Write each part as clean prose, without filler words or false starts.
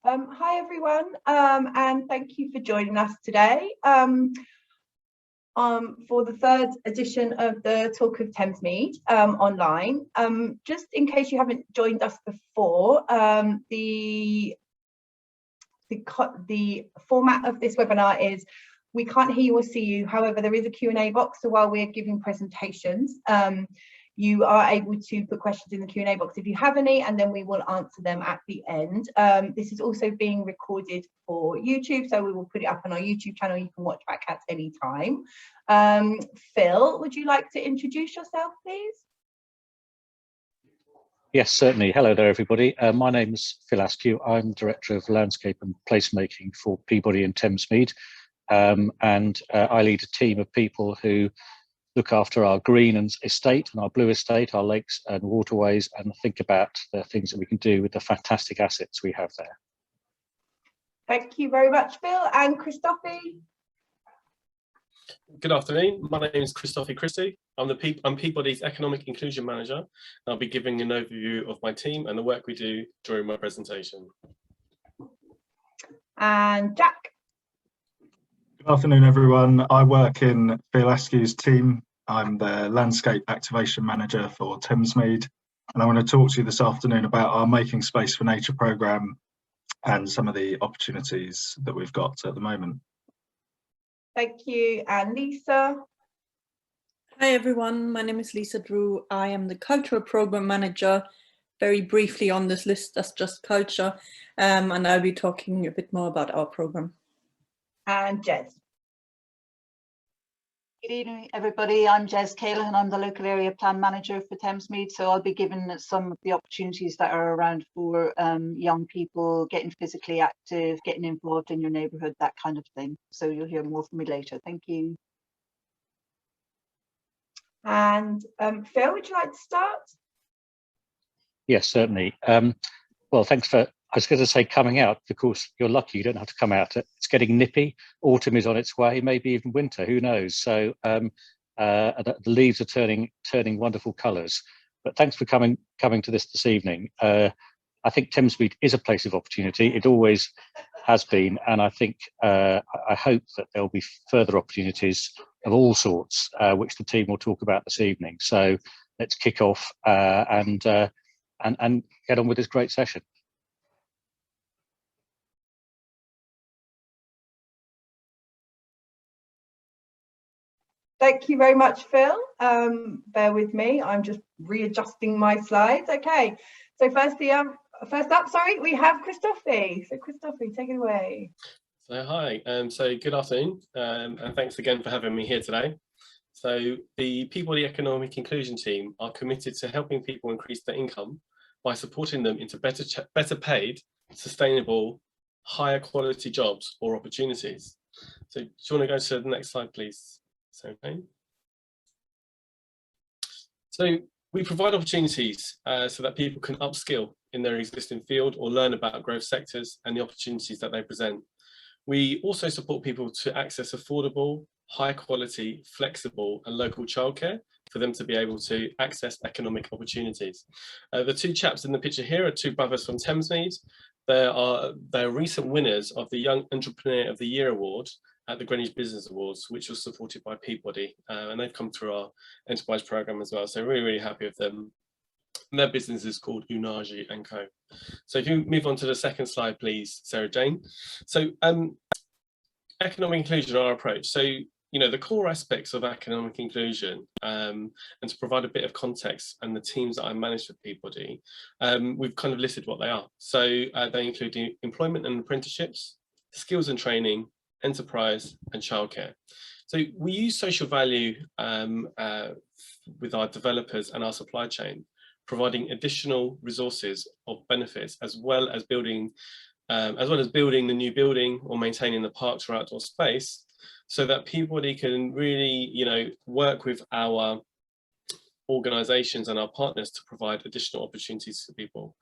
Hi everyone, and thank you for joining us today for the third edition of the Talk of Thamesmead online. Just in case you haven't joined us before, the format of this webinar is we can't hear you or see you. However, there is a Q&A box, so while we're giving presentations, you are able to put questions in the Q&A box if you have any, and then we will answer them at the end. This is also being recorded for YouTube, so we will put it up on our YouTube channel. You can watch back at any time. Phil, would you like to introduce yourself, please? Yes, certainly. Hello there, everybody. My name is Phil Askew. I'm Director of Landscape and Placemaking for Peabody and Thamesmead, and I lead a team of people who look after our green and estate and our blue estate, our lakes and waterways, and think about the things that we can do with the fantastic assets we have there. Thank you very much, Phil. And Christophe? Good afternoon. My name is Christophe Christie. I'm Peabody's Economic Inclusion Manager. I'll be giving an overview of my team and the work we do during my presentation. And Jack? Good afternoon, everyone. I work in Phil Askew's team. I'm the Landscape Activation Manager for Thamesmead, and I want to talk to you this afternoon about our Making Space for Nature programme and some of the opportunities that we've got at the moment. Thank you. And Lisa? Hi everyone, my name is Lisa Drew. I am the Cultural Programme Manager. Very briefly on this list, that's just culture, and I'll be talking a bit more about our programme. And Jez? Good evening, everybody. I'm Jez Cahlan and I'm the Local Area Plan Manager for Thamesmead. So I'll be giving some of the opportunities that are around for young people getting physically active, getting involved in your neighbourhood, that kind of thing. So you'll hear more from me later. Thank you. And Phil, would you like to start? Yes, certainly. Well, thanks for, I was going to say coming out. Of course, you're lucky you don't have to come out. It's getting nippy. Autumn is on its way, maybe even winter, who knows? So the leaves are turning wonderful colours. But thanks for coming to this evening. I think Thamesmead is a place of opportunity. It always has been, and I think I hope that there'll be further opportunities of all sorts, which the team will talk about this evening. So let's kick off and get on with this great session. Thank you very much, Phil. Bear with me, I'm just readjusting my slides. Okay, so first up, we have Christophe. So Christophe, take it away. So hi, so good afternoon, and thanks again for having me here today. So the Peabody Economic Inclusion team are committed to helping people increase their income by supporting them into better paid, sustainable, higher quality jobs or opportunities. So do you want to go to the next slide, please? Okay. So we provide opportunities so that people can upskill in their existing field or learn about growth sectors and the opportunities that they present. We also support people to access affordable, high quality, flexible and local childcare for them to be able to access economic opportunities. The two chaps in the picture here are two brothers from Thamesmead. They're recent winners of the Young Entrepreneur of the Year Award at the Greenwich Business Awards, which was supported by Peabody, and they've come through our enterprise program as well. So really happy with them. And their business is called Unagi & Co. So if you move on to the second slide, please, Sarah Jane. So economic inclusion, our approach. So, you know, the core aspects of economic inclusion, and to provide a bit of context and the teams that I manage for Peabody, we've kind of listed what they are. So they include employment and apprenticeships, skills and training, enterprise and childcare. So we use social value with our developers and our supply chain, providing additional resources of benefits as well as building the new building or maintaining the parks or outdoor space, so that Peabody can really, you know, work with our organisations and our partners to provide additional opportunities for people.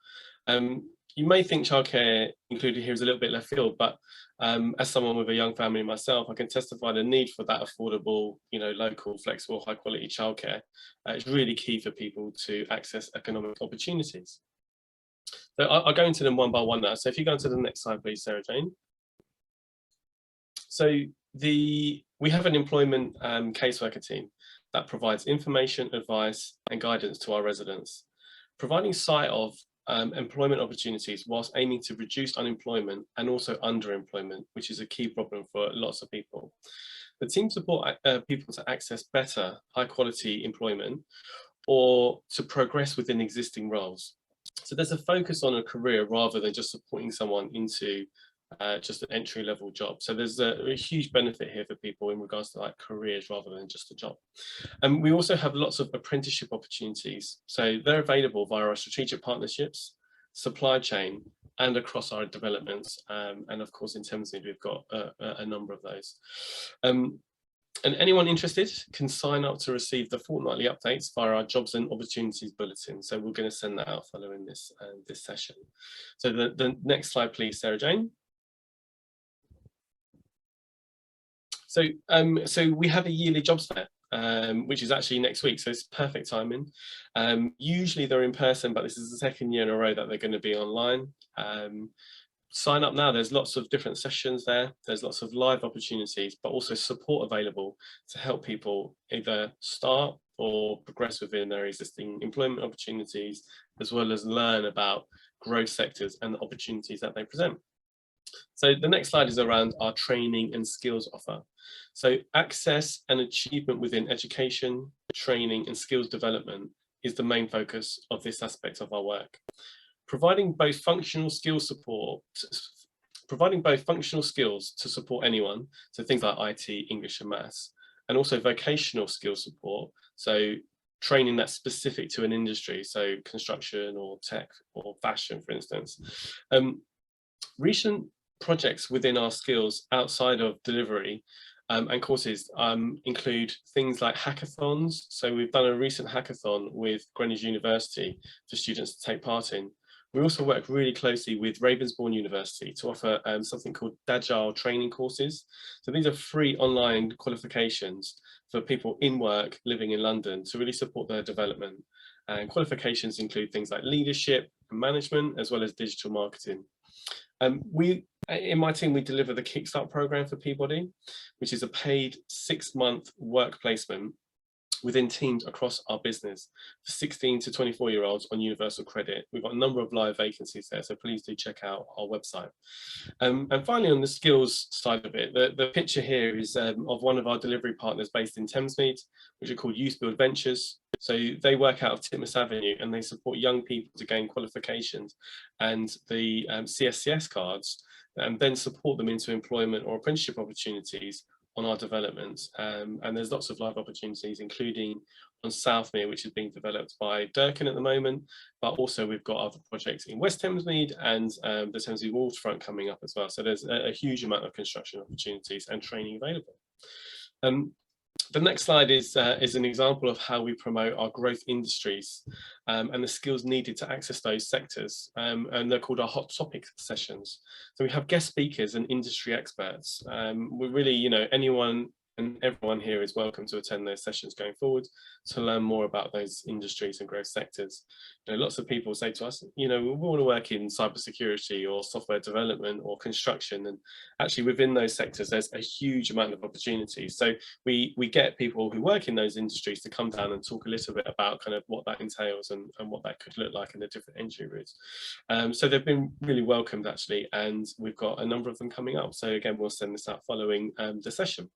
You may think childcare included here is a little bit left field, but as someone with a young family myself, I can testify the need for that affordable, you know, local, flexible, high quality childcare. It's really key for people to access economic opportunities. So I'll go into them one by one now. So if you go into the next slide, please, Sarah Jane. So we have an employment caseworker team that provides information, advice and guidance to our residents, providing sight of employment opportunities whilst aiming to reduce unemployment and also underemployment, which is a key problem for lots of people. The team support people to access better, high quality employment or to progress within existing roles. So there's a focus on a career rather than just supporting someone into just an entry-level job. So there's a huge benefit here for people in regards to like careers rather than just a job. And we also have lots of apprenticeship opportunities. So they're available via our strategic partnerships, supply chain, and across our developments. And of course, in Thamesmead, we've got a number of those. And anyone interested can sign up to receive the fortnightly updates via our jobs and opportunities bulletin. So we're going to send that out following this this session. So the next slide, please, Sarah Jane. So so we have a yearly jobs fair, which is actually next week, so it's perfect timing. Usually they're in person, but this is the second year in a row that they're going to be online. Sign up now. There's lots of different sessions there. There's lots of live opportunities, but also support available to help people either start or progress within their existing employment opportunities, as well as learn about growth sectors and the opportunities that they present. So the next slide is around our training and skills offer. So access and achievement within education, training and skills development is the main focus of this aspect of our work. Providing both functional skills to support anyone, so things like IT, English and maths, and also vocational skills support, so training that's specific to an industry, so construction or tech or fashion, for instance. Recent projects within our skills outside of delivery and courses include things like hackathons. So we've done a recent hackathon with Greenwich University for students to take part in. We also work really closely with Ravensbourne University to offer something called Agile training courses. So these are free online qualifications for people in work living in London to really support their development. And qualifications include things like leadership and management, as well as digital marketing. In my team, we deliver the Kickstart program for Peabody, which is a paid 6-month work placement within teams across our business for 16 to 24-year-olds on universal credit. We've got a number of live vacancies there, so please do check out our website. And finally, on the skills side of it, the picture here is of one of our delivery partners based in Thamesmead, which are called Youth Build Ventures. So they work out of Titmus Avenue and they support young people to gain qualifications and the CSCS cards, and then support them into employment or apprenticeship opportunities on our developments. And there's lots of live opportunities, including on Southmere, which is being developed by Durkin at the moment, but also we've got other projects in West Thamesmead and the Thamesmead waterfront coming up as well. So there's a huge amount of construction opportunities and training available. The next slide is an example of how we promote our growth industries and the skills needed to access those sectors, and they're called our hot topic sessions. So we have guest speakers and industry experts. We really, anyone and everyone here is welcome to attend those sessions going forward to learn more about those industries and growth sectors. Lots of people say to us, we want to work in cybersecurity or software development or construction, and actually within those sectors there's a huge amount of opportunities. So we get people who work in those industries to come down and talk a little bit about kind of what that entails and what that could look like in the different entry routes. So they've been really welcomed actually, and we've got a number of them coming up. So again, we'll send this out following the session.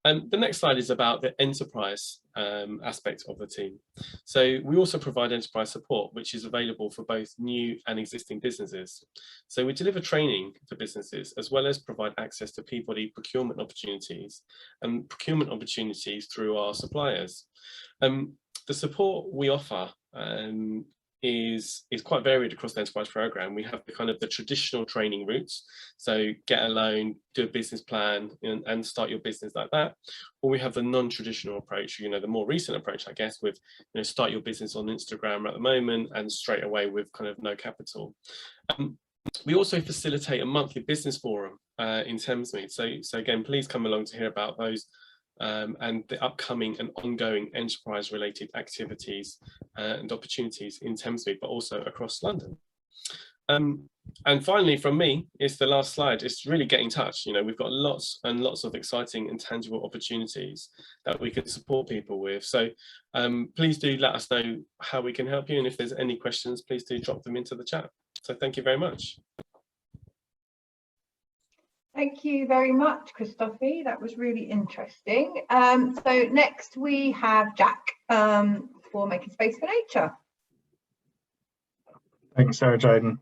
The next slide is about the enterprise aspect of the team. So we also provide enterprise support, which is available for both new and existing businesses. So we deliver training for businesses, as well as provide access to Peabody procurement opportunities and procurement opportunities through our suppliers. The support we offer is quite varied across the enterprise program. We have the traditional training routes, so get a loan, do a business plan and start your business like that, or we have the non-traditional approach, the more recent approach, I guess, with start your business on Instagram at the moment and straight away with kind of no capital. We also facilitate a monthly business forum in Thamesmead, so again, please come along to hear about those and the upcoming and ongoing enterprise related activities and opportunities in Thamesmead, but also across London. And finally, from me, it's the last slide. It's really get in touch. You know, we've got lots and lots of exciting and tangible opportunities that we can support people with. So please do let us know how we can help you. And if there's any questions, please do drop them into the chat. So thank you very much. Thank you very much, Christophe. That was really interesting. So next we have Jack for Making Space for Nature. Thanks, Sarah Jane.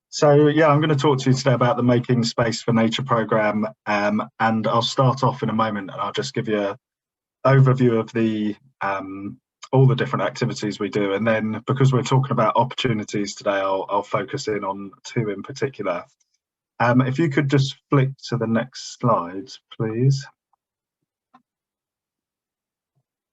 So yeah, I'm going to talk to you today about the Making Space for Nature programme, and I'll start off in a moment and I'll just give you an overview of the all the different activities we do, and then because we're talking about opportunities today, I'll focus in on two in particular. If you could just flick to the next slide, please.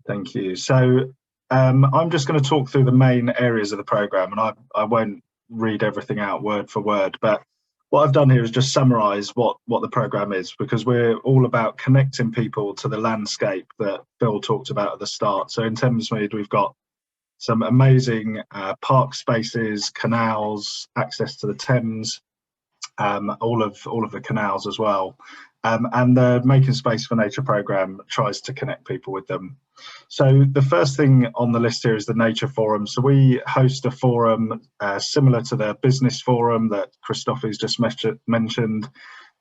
Thank you. So I'm just going to talk through the main areas of the programme, and I won't read everything out word for word, but what I've done here is just summarise what the programme is, because we're all about connecting people to the landscape that Phil talked about at the start. So in Thamesmead, we've got some amazing park spaces, canals, access to the Thames, all of the canals as well, and the Making Space for Nature programme tries to connect people with them. So the first thing on the list here is the Nature Forum. So we host a forum similar to the Business Forum that Christophe's just mentioned,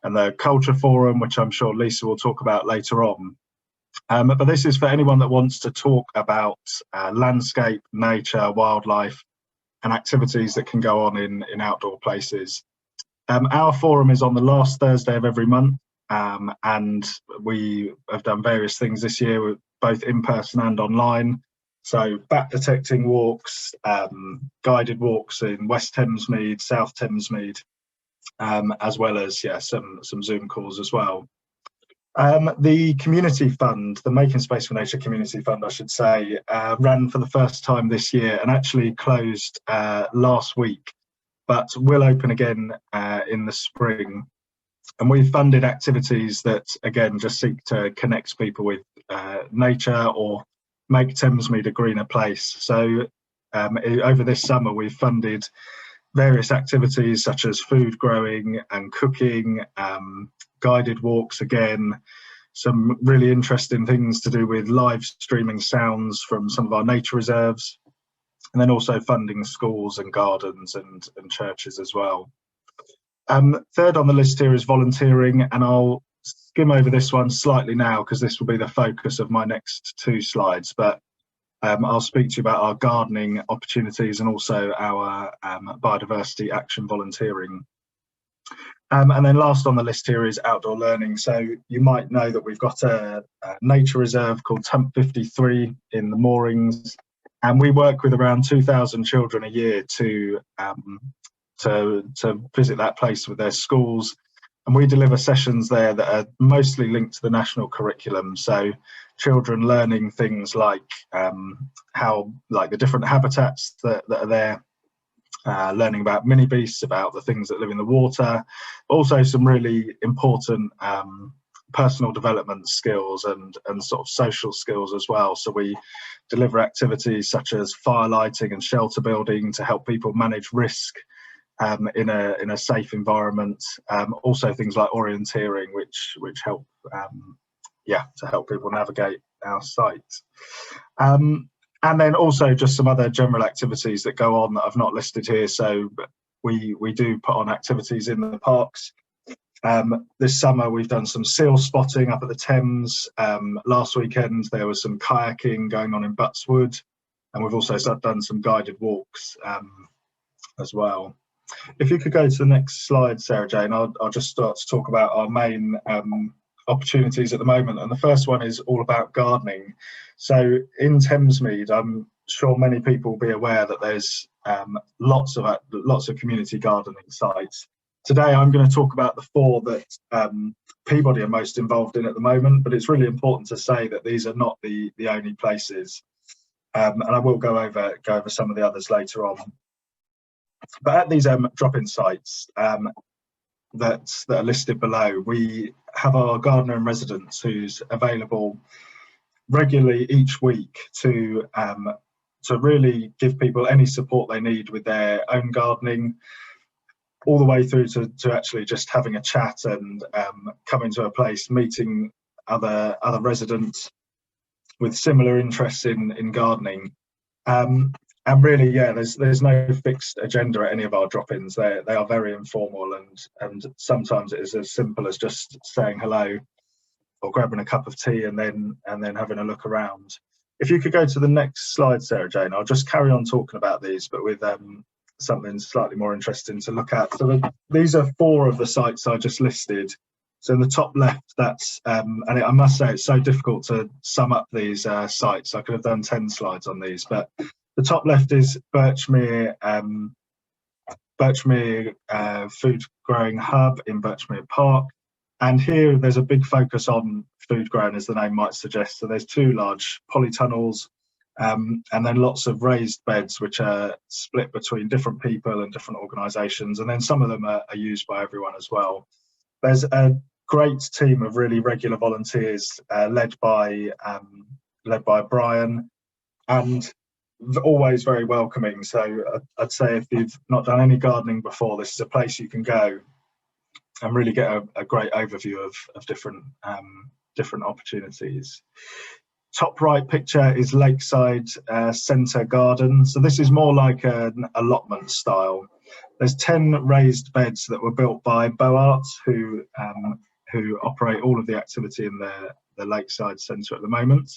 and the Culture Forum, which I'm sure Lisa will talk about later on. But this is for anyone that wants to talk about landscape, nature, wildlife, and activities that can go on in outdoor places. Our forum is on the last Thursday of every month, and we have done various things this year, both in person and online. So bat detecting walks, guided walks in West Thamesmead, South Thamesmead, as well as some Zoom calls as well. The community fund, the Making Space for Nature community fund, I should say, ran for the first time this year and actually closed last week, but will open again in the spring. And we've funded activities that, again, just seek to connect people with nature or make Thamesmead a greener place. So over this summer, we've funded various activities such as food growing and cooking, guided walks again, some really interesting things to do with live streaming sounds from some of our nature reserves, and then also funding schools and gardens and churches as well. Third on the list here is volunteering, and I'll skim over this one slightly now because this will be the focus of my next two slides, but I'll speak to you about our gardening opportunities and also our biodiversity action volunteering. And then last on the list here is outdoor learning. So you might know that we've got a nature reserve called Tump 53 in the Moorings, and we work with around 2,000 children a year to visit that place with their schools, and we deliver sessions there that are mostly linked to the national curriculum. So children learning things like the different habitats that are there, learning about mini beasts, about the things that live in the water, also some really important personal development skills and sort of social skills as well. So we deliver activities such as fire lighting and shelter building to help people manage risk in a safe environment. Also things like orienteering, which help to help people navigate our site. And then also just some other general activities that go on that I've not listed here. So we do put on activities in the parks. This summer we've done some seal spotting up at the Thames. Last weekend there was some kayaking going on in Buttswood, and we've also done some guided walks as well. If you could go to the next slide, Sarah Jane, I'll just start to talk about our main opportunities at the moment, and the first one is all about gardening. So in Thamesmead, I'm sure many people will be aware that there's lots of community gardening sites. Today I'm going to talk about the four that Peabody are most involved in at the moment, but it's really important to say that these are not the only places, and I will go over some of the others later on. But at these drop-in sites, that are listed below. We have our gardener in residence who's available regularly each week to really give people any support they need with their own gardening, all the way through to actually just having a chat and coming to a place, meeting other residents with similar interests in gardening. And really, yeah, there's no fixed agenda at any of our drop-ins. They are very informal, and sometimes it is as simple as just saying hello or grabbing a cup of tea and then having a look around. If you could go to the next slide, Sarah Jane, I'll just carry on talking about these, but with something slightly more interesting to look at. So these are 4 of the sites I just listed. So in the top left, that's and I must say it's so difficult to sum up these sites. I could have done 10 slides on these, but the top left is Birchmere Food Growing Hub in Birchmere Park. And here there's a big focus on food growing, as the name might suggest. So there's 2 large polytunnels, and then lots of raised beds which are split between different people and different organisations, and then some of them are used by everyone as well. There's a great team of really regular volunteers led by Brian, and always very welcoming. So I'd say if you've not done any gardening before, this is a place you can go and really get a great overview of different opportunities. Top right picture is Lakeside Centre Garden. So this is more like an allotment style. There's 10 raised beds that were built by Boart, who operate all of the activity in the Lakeside Centre at the moment.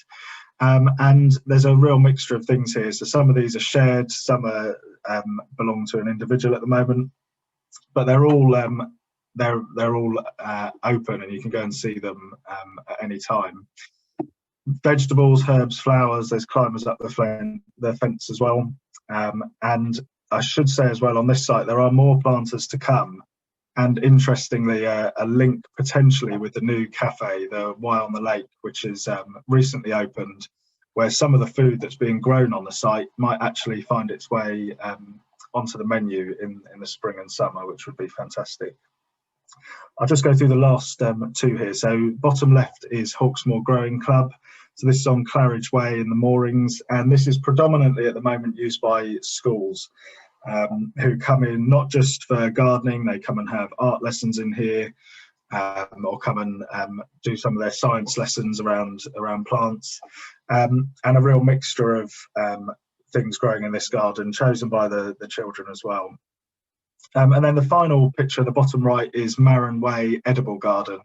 And there's a real mixture of things here. So some of these are shared, some are belong to an individual at the moment, but they're all open, and you can go and see them at any time. Vegetables, herbs, flowers, there's climbers up the fence as well. And I should say as well, on this site there are more planters to come, and interestingly a link potentially with the new cafe, the Y on the Lake, which is recently opened, where some of the food that's being grown on the site might actually find its way onto the menu in the spring and summer, which would be fantastic. I'll just go through the last 2 here. So bottom left is Hawksmoor Growing Club. So this is on Claridge Way in the Moorings, and this is predominantly at the moment used by schools who come in not just for gardening, they come and have art lessons in here, or come and do some of their science lessons around plants, and a real mixture of things growing in this garden, chosen by the children as well. And then the final picture, the bottom right, is Marron Way Edible Garden.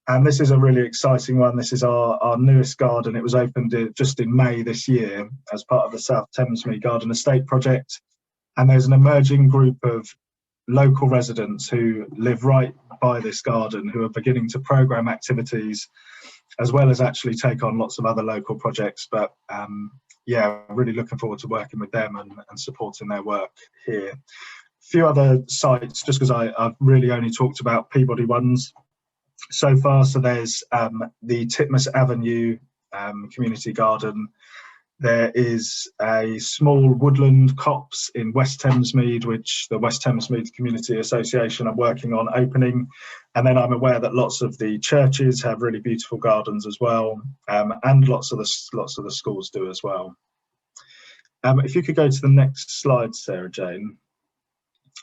And this is a really exciting one. This is our newest garden. It was opened just in May this year as part of the South Thamesmead Garden Estate project. And there's an emerging group of local residents who live right by this garden, who are beginning to programme activities, as well as actually take on lots of other local projects. But yeah, really looking forward to working with them and supporting their work here. Few other sites, just because I've really only talked about Peabody ones so far. So there's the Titmus Avenue community garden. There is a small woodland copse in West Thamesmead, which the West Thamesmead Community Association are working on opening. And then I'm aware that lots of the churches have really beautiful gardens as well, and lots of the schools do as well. If you could go to the next slide, Sarah Jane.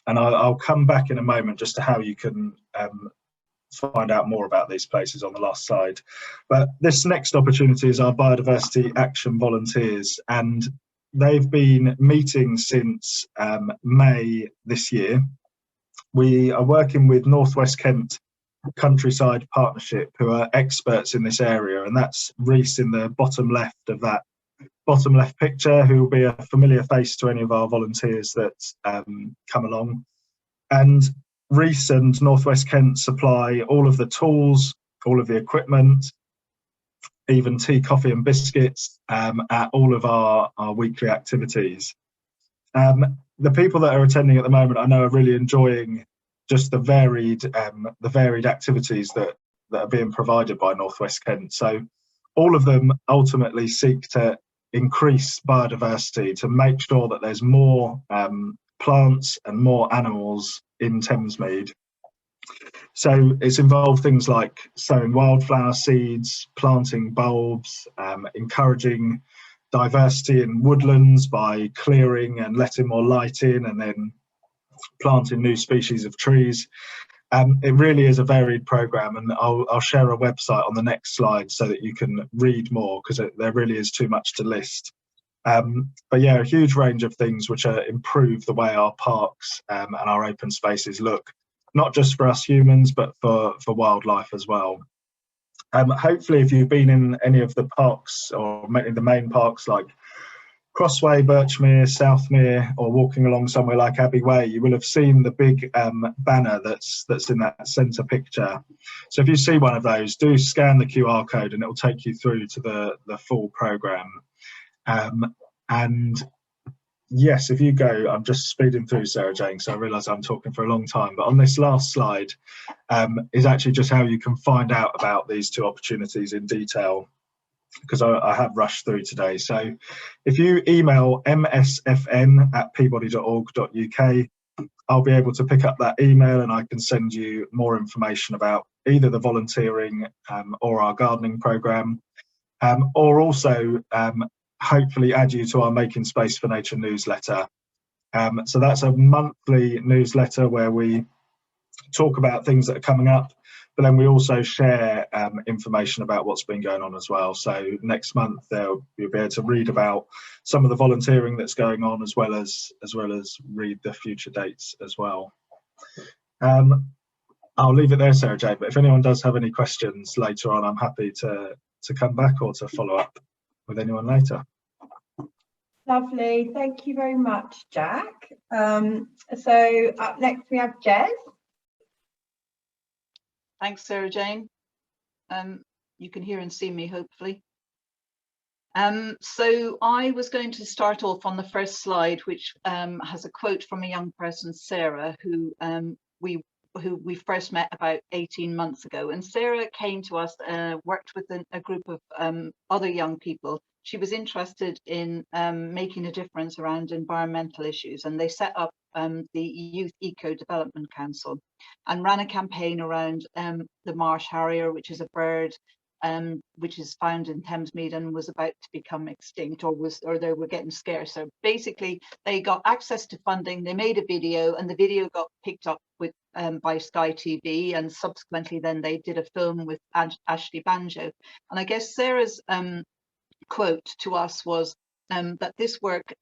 And I'll come back in a moment just to how you can find out more about these places on the last slide. But this next opportunity is our Biodiversity Action Volunteers, and they've been meeting since May this year. We are working with North West Kent Countryside Partnership, who are experts in this area, and that's Reese in the bottom left of that bottom left picture, who will be a familiar face to any of our volunteers that come along. And Reese and North West Kent supply all of the tools, all of the equipment, even tea, coffee and biscuits at all of our weekly activities. The people that are attending at the moment, I know, are really enjoying just the varied activities that are being provided by North West Kent. So all of them ultimately seek to increase biodiversity, to make sure that there's more plants and more animals in Thamesmead. So it's involved things like sowing wildflower seeds, planting bulbs, encouraging diversity in woodlands by clearing and letting more light in, and then planting new species of trees. It really is a varied programme, and I'll share a website on the next slide so that you can read more, because there really is too much to list. But yeah, a huge range of things which improve the way our parks and our open spaces look, not just for us humans, but for wildlife as well. Hopefully, if you've been in any of the parks or in the main parks like Crossway, Birchmere, Southmere, or walking along somewhere like Abbey Way, you will have seen the big banner that's in that centre picture. So if you see one of those, do scan the QR code and it will take you through to the full programme. And yes, if you go, I'm just speeding through, Sarah Jane, so I realise I'm talking for a long time, but on this last slide is actually just how you can find out about these two opportunities in detail, because I have rushed through today. So if you email msfn@peabody.org.uk, I'll be able to pick up that email and I can send you more information about either the volunteering or our gardening programme, or also hopefully add you to our Making Space for Nature newsletter. So that's a monthly newsletter where we talk about things that are coming up, but then we also share information about what's been going on as well. So next month you'll be able to read about some of the volunteering that's going on, as well as read the future dates as well. I'll leave it there, Sarah Jane, but if anyone does have any questions later on, I'm happy to come back or to follow up with anyone later. Lovely, thank you very much, Jack. So up next we have Jez. Thanks, Sarah Jane. You can hear and see me, hopefully. So I was going to start off on the first slide, which has a quote from a young person, Sarah, who we first met about 18 months ago. And Sarah came to us, worked with a group of other young people. She was interested in making a difference around environmental issues, and they set up the Youth Eco Development Council and ran a campaign around the marsh harrier, which is a bird which is found in Thamesmead and was about to become extinct, or they were getting scarce. So basically they got access to funding, they made a video, and the video got picked up with by Sky TV, and subsequently then they did a film with Ashley Banjo. And I guess Sarah's quote to us was that this work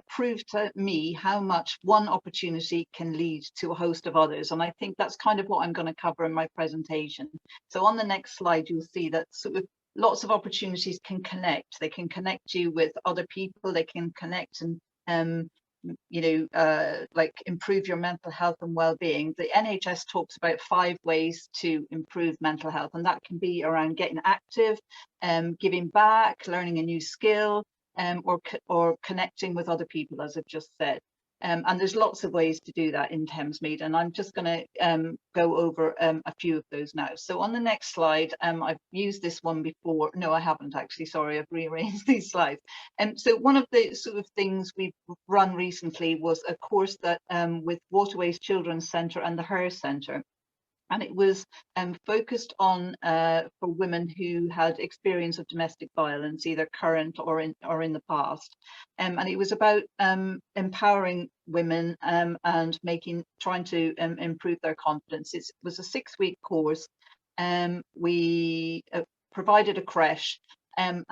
proved to me how much one opportunity can lead to a host of others. And I think that's kind of what I'm going to cover in my presentation. So on the next slide, you'll see that sort of lots of opportunities can connect. They can connect you with other people, they can connect and like improve your mental health and well-being. The NHS talks about 5 ways to improve mental health, and that can be around getting active, giving back, learning a new skill, or connecting with other people, as I've just said. And there's lots of ways to do that in Thamesmead, and I'm just going to go over a few of those now. So on the next slide, I've used this one before. No, I haven't actually, sorry, I've rearranged these slides. So one of the sort of things we've run recently was a course that with Waterways Children's Centre and the Her Centre. And it was focused on for women who had experience of domestic violence, either current or in the past. And it was about empowering women and trying to improve their confidence. It was a 6-week course. We provided a creche. And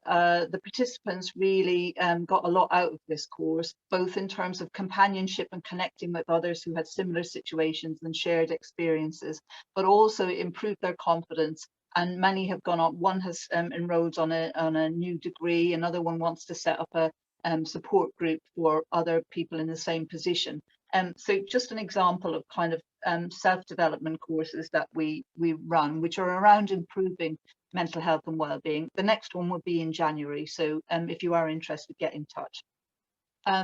the participants really got a lot out of this course, both in terms of companionship and connecting with others who had similar situations and shared experiences, but also improved their confidence. And many have gone on. One has enrolled on a new degree. Another one wants to set up a support group for other people in the same position. So just an example of kind of self-development courses that we run, which are around improving mental health and well-being. The next one will be in January, so if you are interested, get in touch.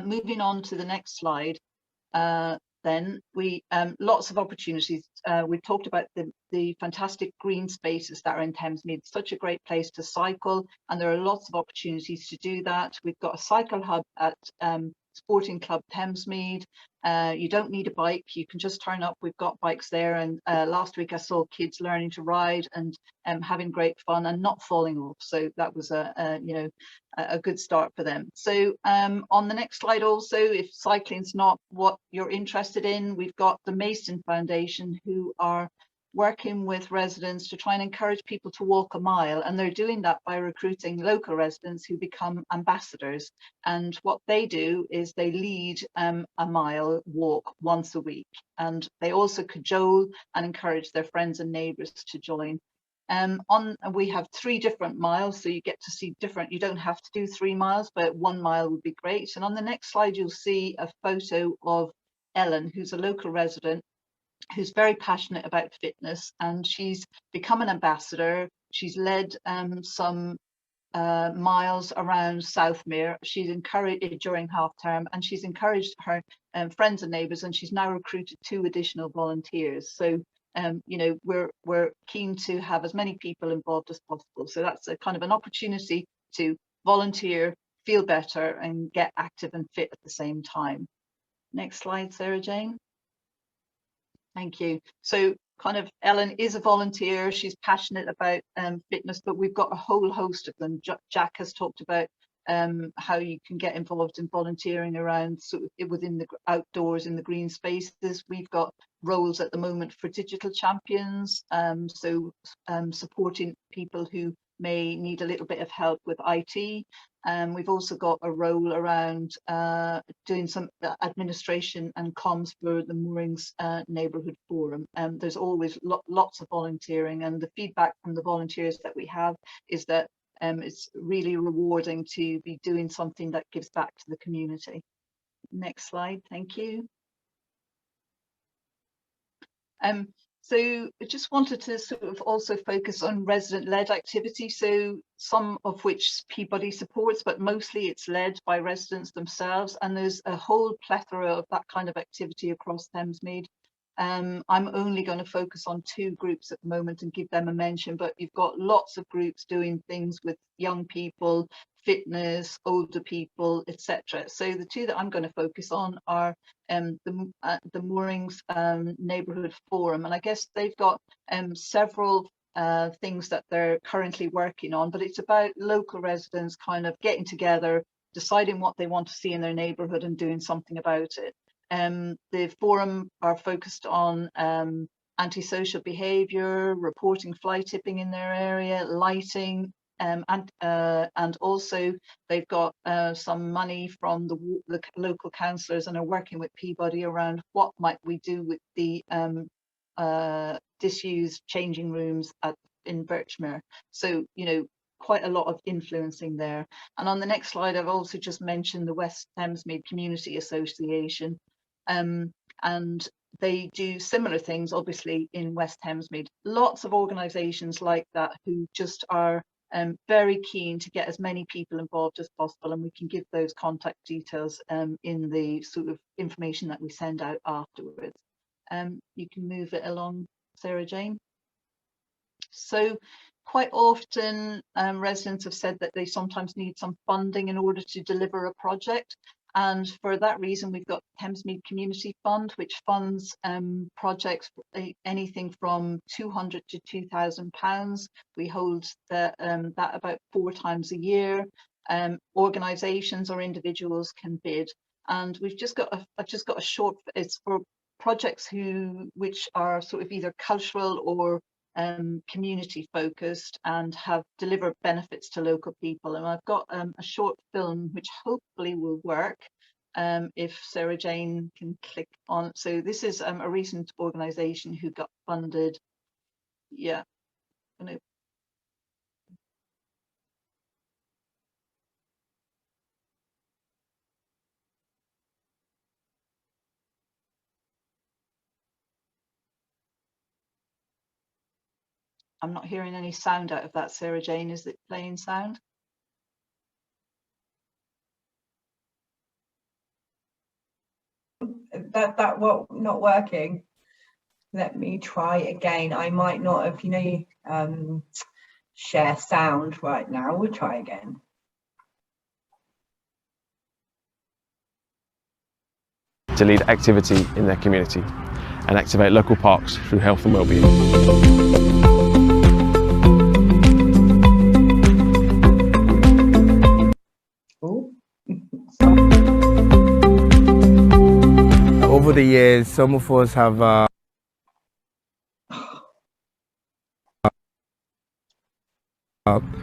Moving on to the next slide, then we lots of opportunities. We've talked about the fantastic green spaces that are in Thamesmead. Such a great place to cycle, and there are lots of opportunities to do that. We've got a cycle hub at Sporting Club Thamesmead. You don't need a bike, you can just turn up. We've got bikes there, and last week I saw kids learning to ride and having great fun and not falling off. So that was a good start for them. So on the next slide also, if cycling's not what you're interested in, we've got the Mason Foundation, who are working with residents to try and encourage people to walk a mile, and they're doing that by recruiting local residents who become ambassadors. And what they do is they lead a mile walk once a week, and they also cajole and encourage their friends and neighbours to join. We have 3 different miles, so you get to see different. You don't have to do 3 miles, but 1 mile would be great. And on the next slide you'll see a photo of Ellen, who's a local resident who's very passionate about fitness, and she's become an ambassador. She's led some miles around Southmere. She's encouraged during half term, and she's encouraged her friends and neighbours, and she's now recruited 2 additional volunteers. So we're keen to have as many people involved as possible. So that's a kind of an opportunity to volunteer, feel better, and get active and fit at the same time. Next slide, Sarah Jane. Thank you. So kind of Ellen is a volunteer. She's passionate about fitness, but we've got a whole host of them. Jack has talked about how you can get involved in volunteering around sort of within the outdoors in the green spaces. We've got roles at the moment for digital champions, supporting people who may need a little bit of help with IT. We've also got a role around doing some administration and comms for the Moorings Neighbourhood Forum. There's always lots of volunteering, and the feedback from the volunteers that we have is that it's really rewarding to be doing something that gives back to the community. Next slide, thank you. So I just wanted to sort of also focus on resident-led activity, so some of which Peabody supports, but mostly it's led by residents themselves, and there's a whole plethora of that kind of activity across Thamesmead. I'm only going to focus on 2 groups at the moment and give them a mention, but you've got lots of groups doing things with young people, fitness, older people, etc. So the 2 that I'm going to focus on are the Moorings Neighbourhood Forum, and I guess they've got several things that they're currently working on, but it's about local residents kind of getting together, deciding what they want to see in their neighbourhood and doing something about it. The forum are focused on antisocial behaviour, reporting fly tipping in their area, lighting, and also they've got some money from the local councillors and are working with Peabody around what might we do with the disused changing rooms in Birchmere. So, quite a lot of influencing there. And on the next slide, I've also just mentioned the West Thamesmead Community Association. And they do similar things, obviously, in West Thamesmead. Lots of organisations like that who just are very keen to get as many people involved as possible, and we can give those contact details in the sort of information that we send out afterwards. You can move it along, Sarah Jane. So quite often residents have said that they sometimes need some funding in order to deliver a project. And for that reason, we've got Thamesmead Community Fund, which funds projects anything from £200 to £2,000. We hold that about 4 times a year. Organisations or individuals can bid, and I've just got a short. It's for projects which are sort of either cultural or community focused and have delivered benefits to local people. And I've got a short film which hopefully will work if Sarah Jane can click on. So this is a recent organisation who got funded. Yeah, I'm not hearing any sound out of that, Sarah Jane. Is it playing sound? That what not working. Let me try again. I might not have, share sound right now. We'll try again. to lead activity in their community and activate local parks through health and wellbeing. Over the years, some of us have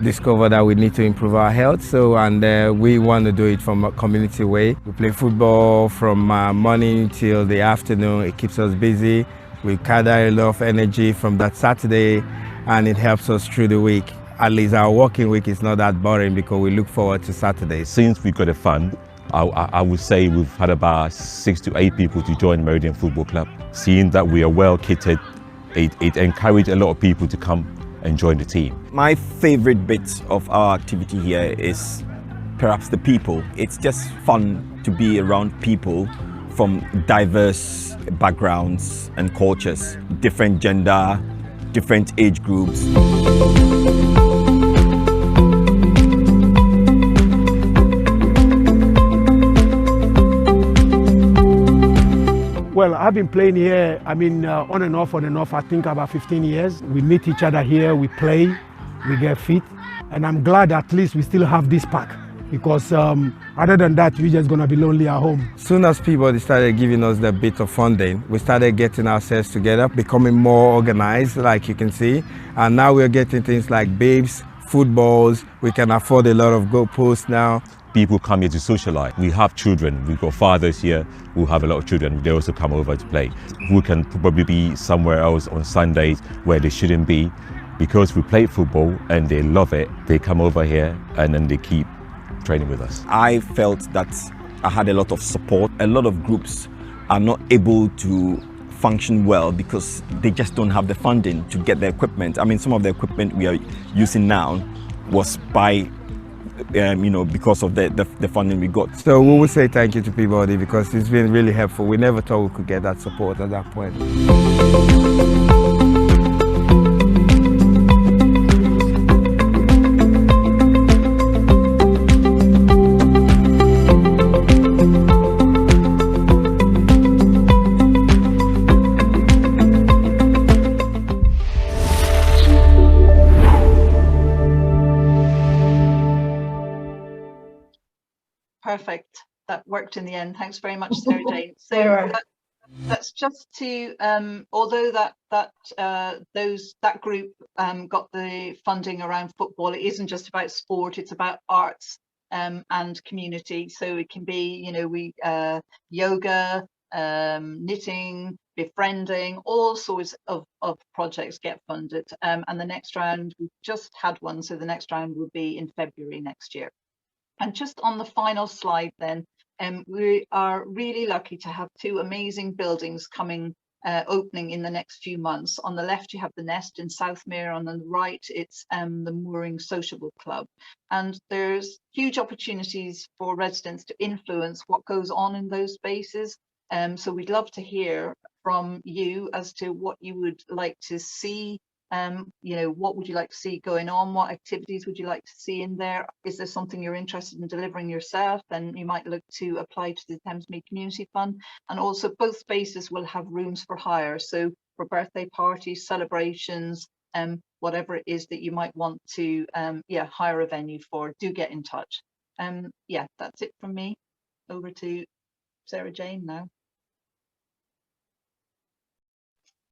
discovered that we need to improve our health, and we want to do it from a community way. We play football from morning till the afternoon. It keeps us busy. We gather a lot of energy from that Saturday, and it helps us through the week. At least our working week is not that boring because we look forward to Saturdays. Since we got a fund, I would say we've had about 6 to 8 people to join Meridian Football Club. Seeing that we are well kitted, it encouraged a lot of people to come and join the team. My favorite bit of our activity here is perhaps the people. It's just fun to be around people from diverse backgrounds and cultures, different gender, different age groups. Well, I've been playing here, on and off, I think about 15 years. We meet each other here, we play, we get fit, and I'm glad at least we still have this park, because other than that, we're just gonna be lonely at home. Soon as Peabody started giving us the bit of funding, we started getting ourselves together, becoming more organized, like you can see, and now we're getting things like babes, footballs, we can afford a lot of goalposts now. People come here to socialize. We have children, we've got fathers here who have a lot of children. They also come over to play. We can probably be somewhere else on Sundays where they shouldn't be. Because we play football and they love it, they come over here and then they keep training with us. I felt that I had a lot of support. A lot of groups are not able to function well because they just don't have the funding to get the equipment. Some of the equipment we are using now was by because of the funding we got. So we will say thank you to Peabody because it's been really helpful. We never thought we could get that support at that point. Perfect. That worked in the end. Thanks very much, Sarah Jane. So that's just to although that group got the funding around football, it isn't just about sport, it's about arts and community. So it can be, yoga, knitting, befriending, all sorts of projects get funded. And the next round, we've just had one, so the next round will be in February next year. And just on the final slide then, we are really lucky to have 2 amazing buildings opening in the next few months. On the left, you have the Nest in Thamesmead. On the right, it's the Mooring Sociable Club. And there's huge opportunities for residents to influence what goes on in those spaces. So we'd love to hear from you as to what you would like to see. What would you like to see going on? What activities would you like to see in there? Is there something you're interested in delivering yourself? Then you might look to apply to the Thamesmead Community Fund. And also both spaces will have rooms for hire. So for birthday parties, celebrations, whatever it is that you might want to hire a venue for, do get in touch. That's it from me. Over to Sarah Jane now.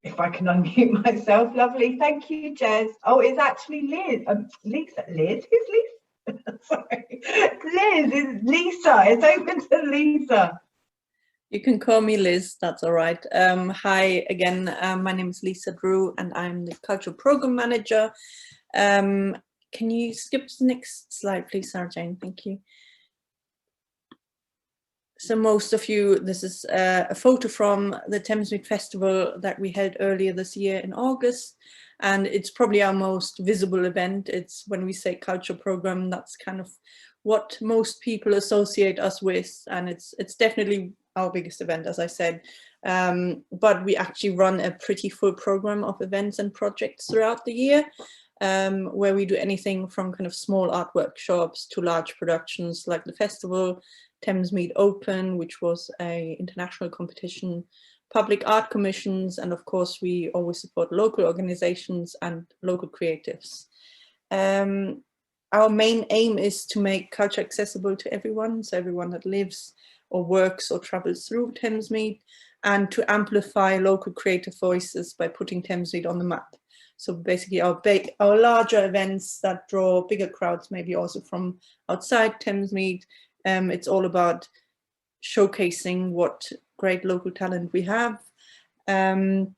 If I can unmute myself, lovely. Thank you, Jez. Oh, it's actually Liz. Lisa. Liz? Who's Lisa? Sorry. Liz, it's Lisa. It's open to Lisa. You can call me Liz, that's all right. Hi again, my name is Lisa Drew and I'm the Cultural Program Manager. Can you skip to the next slide, please, Sarah Jane? Thank you. So most of you, this is a photo from the Thamesmead Festival that we held earlier this year in August. And it's probably our most visible event. It's when we say culture program, that's kind of what most people associate us with. And it's definitely our biggest event, as I said. But we actually run a pretty full program of events and projects throughout the year, where we do anything from kind of small art workshops to large productions like the festival, Thamesmead Open, which was a international competition, public art commissions, and of course we always support local organizations and local creatives. Our main aim is to make culture accessible to everyone, so everyone that lives or works or travels through Thamesmead, and to amplify local creative voices by putting Thamesmead on the map. So basically our larger events that draw bigger crowds, maybe also from outside Thamesmead, it's all about showcasing what great local talent we have. And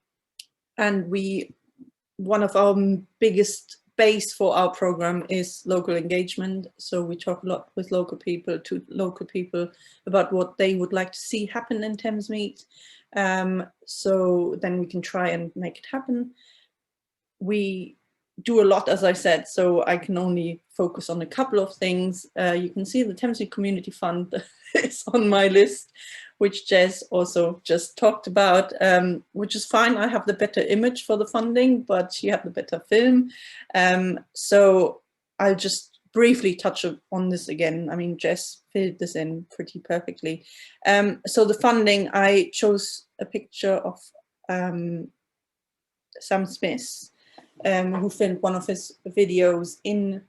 one of our biggest base for our program is local engagement. So we talk a lot with local people about what they would like to see happen in Thamesmead. So then we can try and make it happen. We do a lot, as I said, so I can only focus on a couple of things. You can see the Thamesmead Community Fund is on my list, which Jez also just talked about, which is fine. I have the better image for the funding, but she had the better film. So I'll just briefly touch on this again. I mean, Jez filled this in pretty perfectly. So the funding, I chose a picture of Sam Smith, who filmed one of his videos in,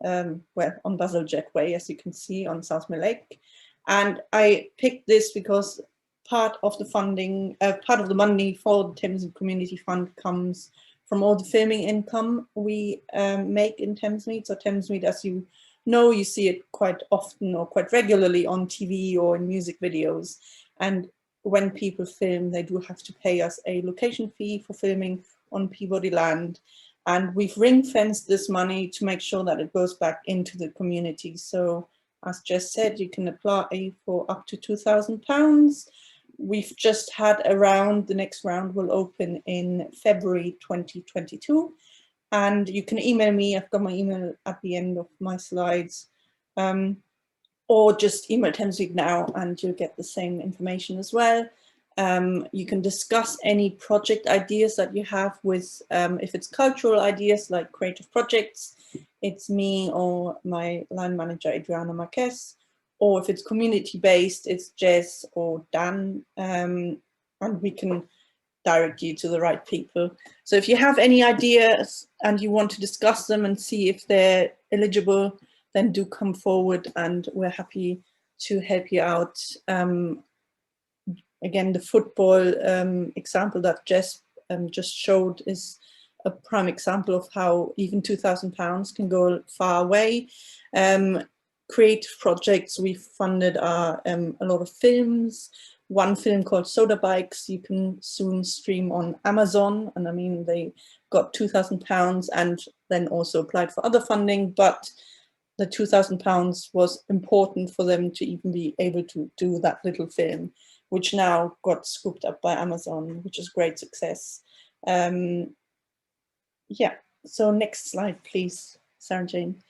well, on Bazalgette Way, as you can see, on Thamesmead Lake. And I picked this because part of the funding, part of the money for the Thamesmead Community Fund comes from all the filming income we make in Thamesmead. So Thamesmead, as you know, you see it quite often or quite regularly on TV or in music videos. And when people film, they do have to pay us a location fee for filming on Peabody land. And we've ring-fenced this money to make sure that it goes back into the community. So as Jess said, you can apply for up to £2,000. We've just had a round, the next round will open in February 2022. And you can email me, I've got my email at the end of my slides, or just email Thamesmead Now and you'll get the same information as well. You can discuss any project ideas that you have with, if it's cultural ideas like creative projects, it's me or my line manager, Adriana Marquez, or if it's community-based, it's Jess or Dan, and we can direct you to the right people. So if you have any ideas and you want to discuss them and see if they're eligible, then do come forward and we're happy to help you out. Again, the football example that Jess just showed is a prime example of how even £2,000 can go far away. Creative projects we've funded are a lot of films. One film called Soda Bikes you can soon stream on Amazon, and I mean they got £2,000 and then also applied for other funding, but the £2,000 was important for them to even be able to do that little film, which now got scooped up by Amazon, which is great success. Yeah, so next slide, please, Sarah Jane.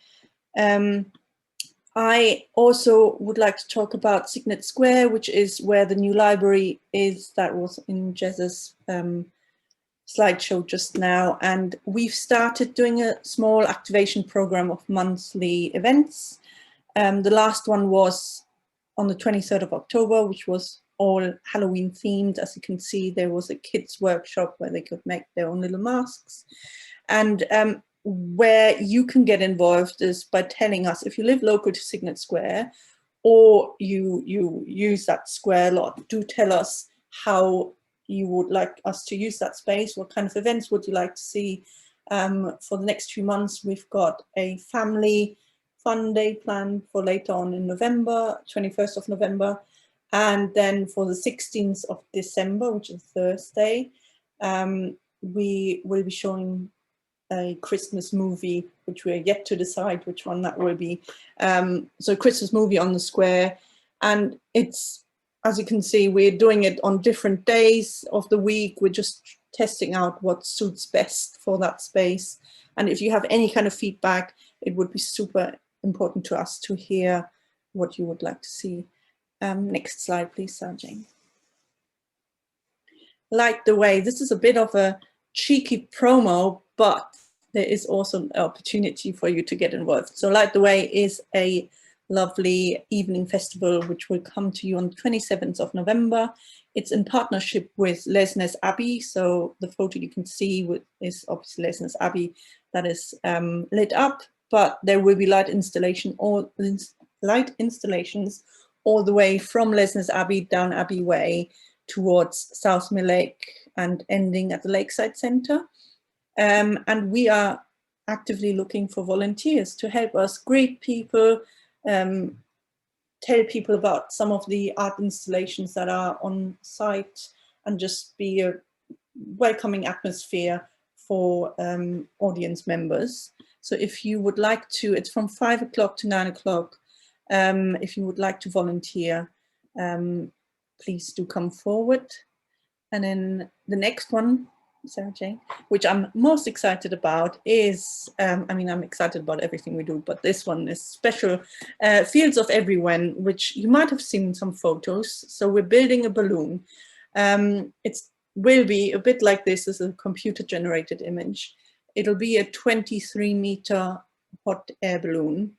I also would like to talk about Signet Square, which is where the new library is. That was in Jez's slideshow just now. And we've started doing a small activation program of monthly events. The last one was on the 23rd of October, which was all Halloween themed. As you can see, there was a kids workshop where they could make their own little masks. And where you can get involved is by telling us if you live local to Signet Square or you use that square a lot, do tell us how you would like us to use that space. What kind of events would you like to see? For the next few months, we've got a family fun day planned for later on in November, 21st of November. And then for the 16th of December, which is Thursday, we will be showing a Christmas movie, which we're yet to decide which one that will be. So Christmas movie on the square. And it's, as you can see, we're doing it on different days of the week. We're just testing out what suits best for that space. And if you have any kind of feedback, it would be super important to us to hear what you would like to see. Next slide, please, Sarah Jane. Light the Way. This is a bit of a cheeky promo, but there is also an opportunity for you to get involved. So Light the Way is a lovely evening festival, which will come to you on the 27th of November. It's in partnership with Lesnes Abbey. So the photo you can see is obviously Lesnes Abbey that is lit up, but there will be light installations all the way from Lesnes Abbey down Abbey Way towards Southmere Lake and ending at the Lakeside Centre. And we are actively looking for volunteers to help us greet people, tell people about some of the art installations that are on site, and just be a welcoming atmosphere for audience members. So if you would like to, it's from 5 o'clock to 9 o'clock. If you would like to volunteer, please do come forward. And then the next one, Sarah Jane, which I'm most excited about is, I mean, I'm excited about everything we do, but this one is special, Fields of Everyone, which you might have seen some photos. So we're building a balloon. It will be a bit like this, as a computer generated image. It'll be a 23-meter hot air balloon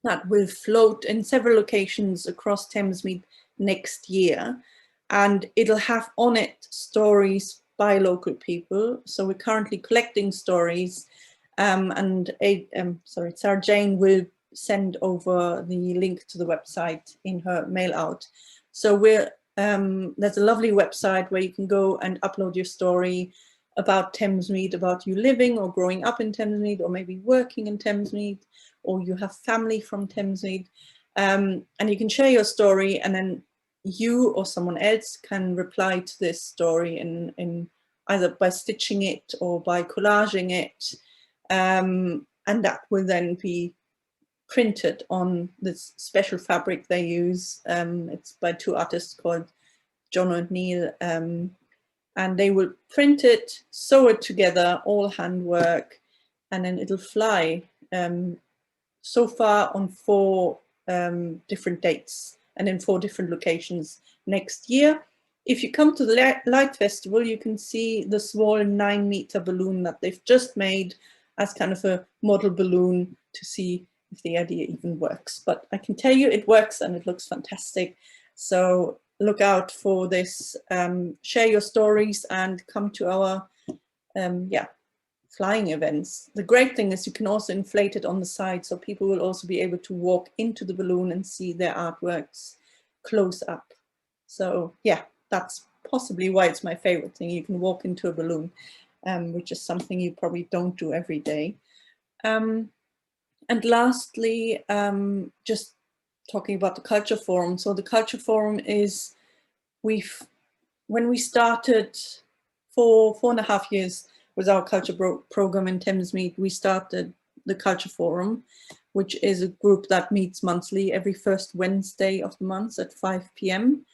that will float in several locations across Thamesmead next year. And it'll have on it stories by local people. So we're currently collecting stories, and Sarah Jane will send over the link to the website in her mail out. So there's a lovely website where you can go and upload your story about Thamesmead, about you living or growing up in Thamesmead, or maybe working in Thamesmead, or you have family from Thamesmead, and you can share your story, and then you or someone else can reply to this story in either by stitching it or by collaging it, and that will then be printed on this special fabric they use. It's by two artists called John and Neil, and they will print it, sew it together, all handwork, and then it'll fly so far on 4 different dates and in 4 different locations next year. If you come to the Light Festival, you can see the small 9-meter balloon that they've just made as kind of a model balloon to see if the idea even works. But I can tell you it works and it looks fantastic. So look out for this, share your stories and come to our flying events. The great thing is you can also inflate it on the side, so people will also be able to walk into the balloon and see their artworks close up. So yeah, that's possibly why it's my favorite thing. You can walk into a balloon, which is something you probably don't do every day. And lastly, just talking about the Culture Forum. So the Culture Forum is, when we started 4.5 years with our culture program in Thamesmead, we started the Culture Forum, which is a group that meets monthly every first Wednesday of the month at 5 p.m.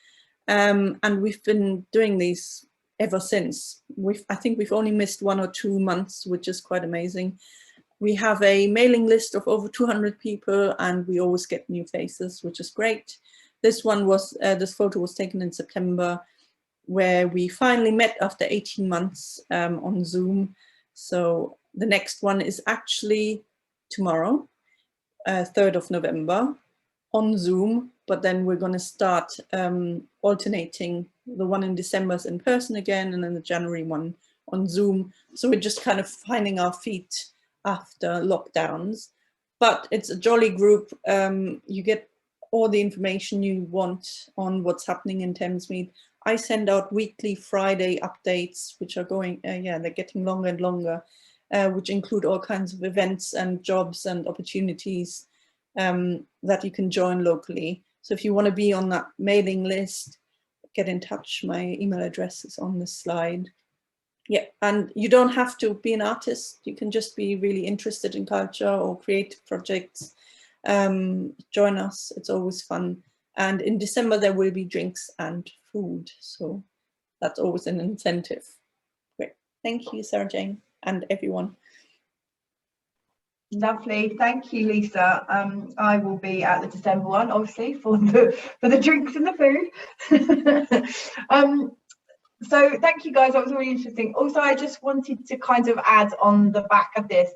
And we've been doing these ever since. I think we've only missed 1 or 2 months, which is quite amazing. We have a mailing list of over 200 people, and we always get new faces, which is great. This photo was taken in September, where we finally met after 18 months on Zoom. So the next one is actually tomorrow, 3rd of November, on Zoom, but then we're going to start alternating. The one in December is in person again, and then the January one on Zoom. So we're just kind of finding our feet after lockdowns, but it's a jolly group. You get all the information you want on what's happening in Thamesmead. I send out weekly Friday updates, which are going, they're getting longer and longer, which include all kinds of events and jobs and opportunities that you can join locally. So if you want to be on that mailing list, get in touch. My email address is on this slide. Yeah, and you don't have to be an artist. You can just be really interested in culture or creative projects. Join us, it's always fun. And in December, there will be drinks and food. So that's always an incentive. Great. Thank you, Sarah Jane, and everyone. Lovely, thank you, Lisa. I will be at the December one, obviously, for the drinks and the food. So thank you guys, that was really interesting. Also, I just wanted to kind of add on the back of this,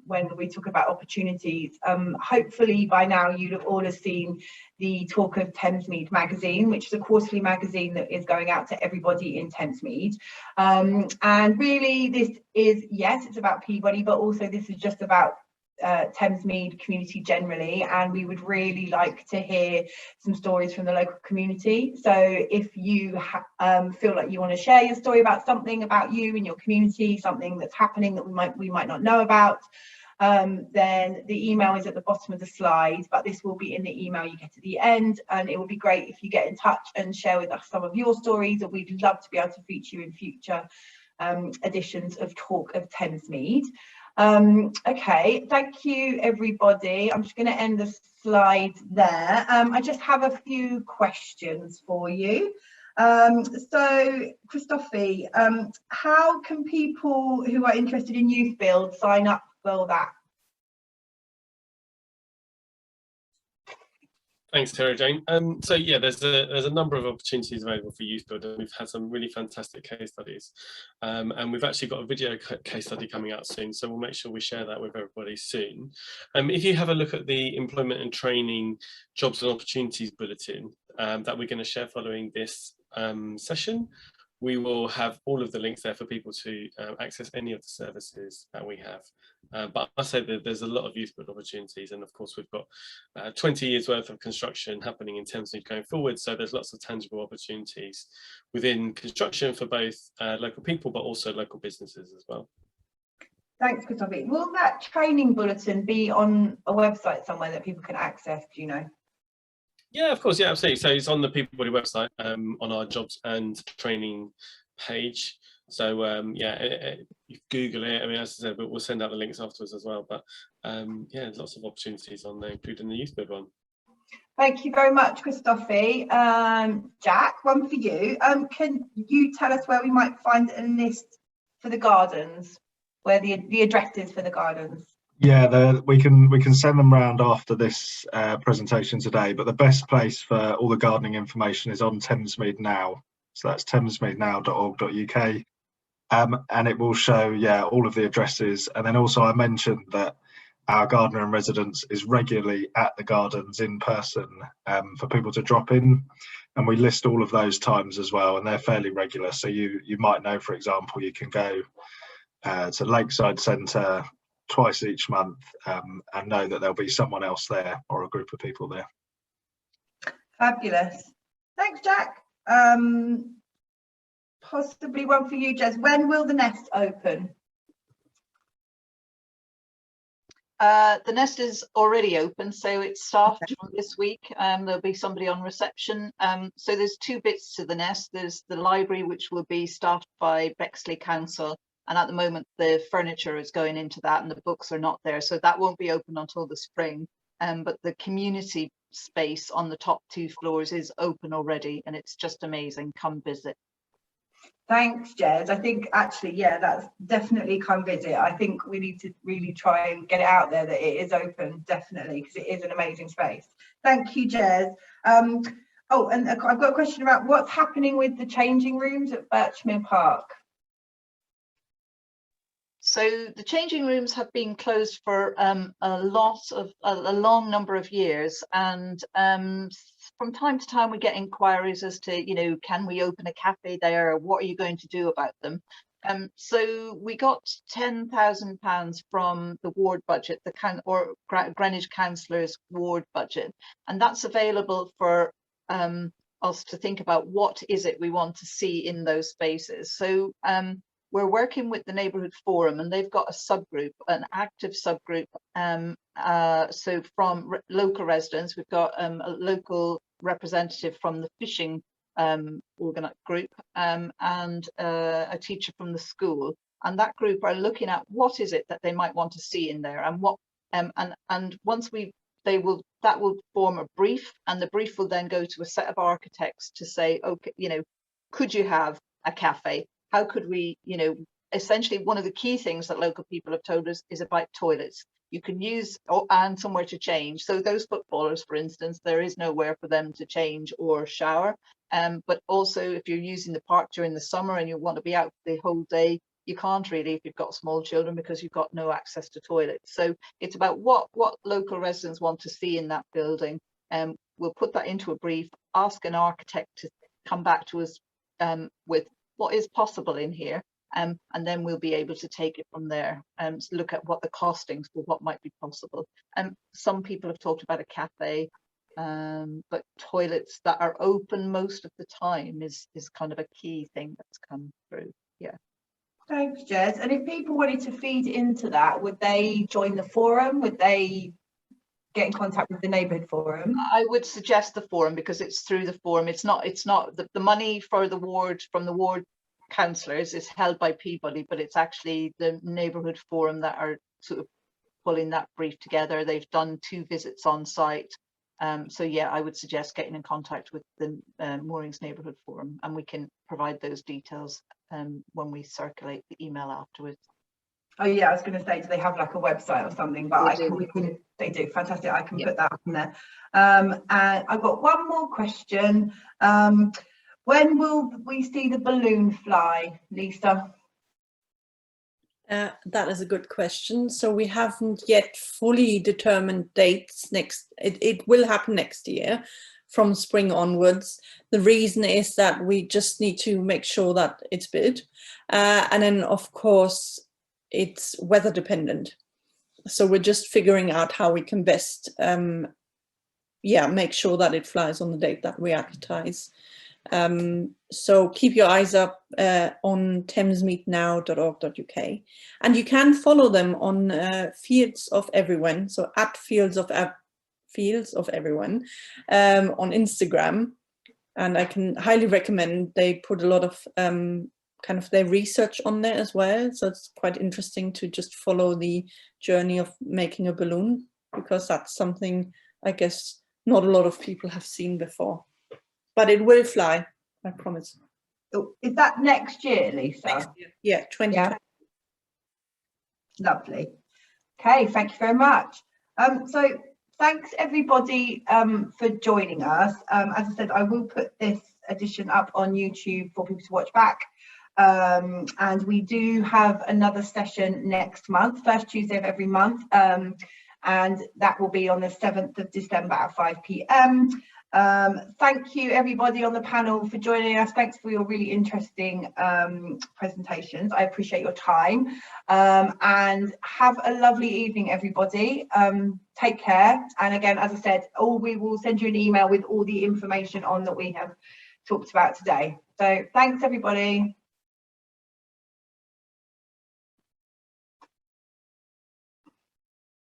when we talk about opportunities, hopefully by now you'd have all seen the Talk of Thamesmead magazine, which is a quarterly magazine that is going out to everybody in Thamesmead. And really this is, yes, it's about Peabody, but also this is just about Thamesmead community generally, and we would really like to hear some stories from the local community. So if you feel like you want to share your story about something about you in your community, something that's happening that we might not know about, then the email is at the bottom of the slide, but this will be in the email you get at the end, and it will be great if you get in touch and share with us some of your stories, and we'd love to be able to feature you in future editions of Talk of Thamesmead. Okay, thank you everybody. I'm just going to end the slide there. I just have a few questions for you. So Christophe, how can people who are interested in Youth Build sign up for that? Thanks, Sarah Jane. So yeah, there's a number of opportunities available for Youth Builder. We've had some really fantastic case studies, and we've actually got a video case study coming out soon, so we'll make sure we share that with everybody soon. If you have a look at the Employment and Training Jobs and Opportunities Bulletin that we're going to share following this session, we will have all of the links there for people to access any of the services that we have. But I say that there's a lot of Youth Build opportunities, and of course we've got 20 years worth of construction happening in Thamesmead going forward, so there's lots of tangible opportunities within construction for both local people but also local businesses as well. Thanks, Christophe. Will that training bulletin be on a website somewhere that people can access, do you know? Yeah, of course, yeah, absolutely. So it's on the Peabody website, on our jobs and training page. So yeah, you Google it. I mean, as I said, we'll send out the links afterwards as well. But yeah, lots of opportunities on there, including the Youth Build one. Thank you very much, Christophe. Jack, one for you. Can you tell us where we might find a list for the gardens, where the address is for the gardens? Yeah, we can send them round after this presentation today, but the best place for all the gardening information is on Thamesmead Now. So that's thamesmeadnow.org.uk, and it will show, yeah, all of the addresses. And then also I mentioned that our gardener in residence is regularly at the gardens in person for people to drop in, and we list all of those times as well, and they're fairly regular. So you might know, for example, you can go to Lakeside Centre twice each month and know that there'll be someone else there or a group of people there. Fabulous. Thanks, Jack. Possibly one for you, Jez. When will the nest open? The nest is already open, so it's staffed from this week. There'll be somebody on reception. So there's two bits to the nest. There's the library, which will be staffed by Bexley Council, and at the moment the furniture is going into that and the books are not there, so that won't be open until the spring. But the community space on the top 2 floors is open already, and it's just amazing. Come visit. Thanks, Jez. I think actually, yeah, that's definitely come visit. I think we need to really try and get it out there that it is open, definitely, because it is an amazing space. Thank you, Jez. Oh, and I've got a question about what's happening with the changing rooms at Birchmere Park. So the changing rooms have been closed for a long number of years, and from time to time we get inquiries as to, you know, can we open a cafe there? What are you going to do about them? So we got £10,000 from the ward budget, the Greenwich Councillors ward budget, and that's available for us to think about what is it we want to see in those spaces. So we're working with the Neighbourhood Forum, and they've got a subgroup, an active subgroup. So from local residents, we've got a local representative from the fishing group and a teacher from the school. And that group are looking at what is it that they might want to see in there, and what and once that will form a brief, and the brief will then go to a set of architects to say, okay, you know, could you have a cafe? How could we, you know, essentially one of the key things that local people have told us is about toilets. you can use, and somewhere to change. So those footballers, for instance, there is nowhere for them to change or shower. But also if you're using the park during the summer and you want to be out the whole day, you can't really if you've got small children, because you've got no access to toilets. So it's about what local residents want to see in that building. We'll put that into a brief, ask an architect to come back to us with what is possible in here, and then we'll be able to take it from there and look at what the costings for what might be possible. Some people have talked about a cafe, but toilets that are open most of the time is kind of a key thing that's come through. Yeah. Thanks, Jez. And if people wanted to feed into that, would they join the forum? Would they get in contact with the neighbourhood forum? I would suggest the forum, because it's through the forum. It's not the money for the ward from the ward councillors is held by Peabody, but it's actually the neighbourhood forum that are sort of pulling that brief together. They've done 2 visits on site. So yeah, I would suggest getting in contact with the Moorings Neighbourhood Forum, and we can provide those details when we circulate the email afterwards. Oh yeah, I was going to say, do they have like a website or something? But they do. Fantastic. I can put that on there. And I've got one more question. When will we see the balloon fly, Lisa? That is a good question. So we haven't yet fully determined dates. It will happen next year from spring onwards. The reason is that we just need to make sure that it's bid. And then of course it's weather dependent. So we're just figuring out how we can best make sure that it flies on the date that we advertise. So keep your eyes up on thamesmeadnow.org.uk, and you can follow them on Fields of Everyone, so at Fields of Everyone on Instagram, and I can highly recommend. They put a lot of kind of their research on there as well, so it's quite interesting to just follow the journey of making a balloon, because that's something I guess not a lot of people have seen before. But it will fly, I promise. Is that next year, Lisa? Next year. Yeah, 2020. Yeah. Lovely. Okay, thank you very much. So thanks everybody for joining us. As I said, I will put this edition up on YouTube for people to watch back. And we do have another session next month, first Tuesday of every month. And that will be on the 7th of December at 5 p.m. Thank you everybody on the panel for joining us. Thanks for your really interesting presentations. I appreciate your time, and have a lovely evening everybody. Take care, and again, as I said, we will send you an email with all the information on that we have talked about today. So thanks everybody.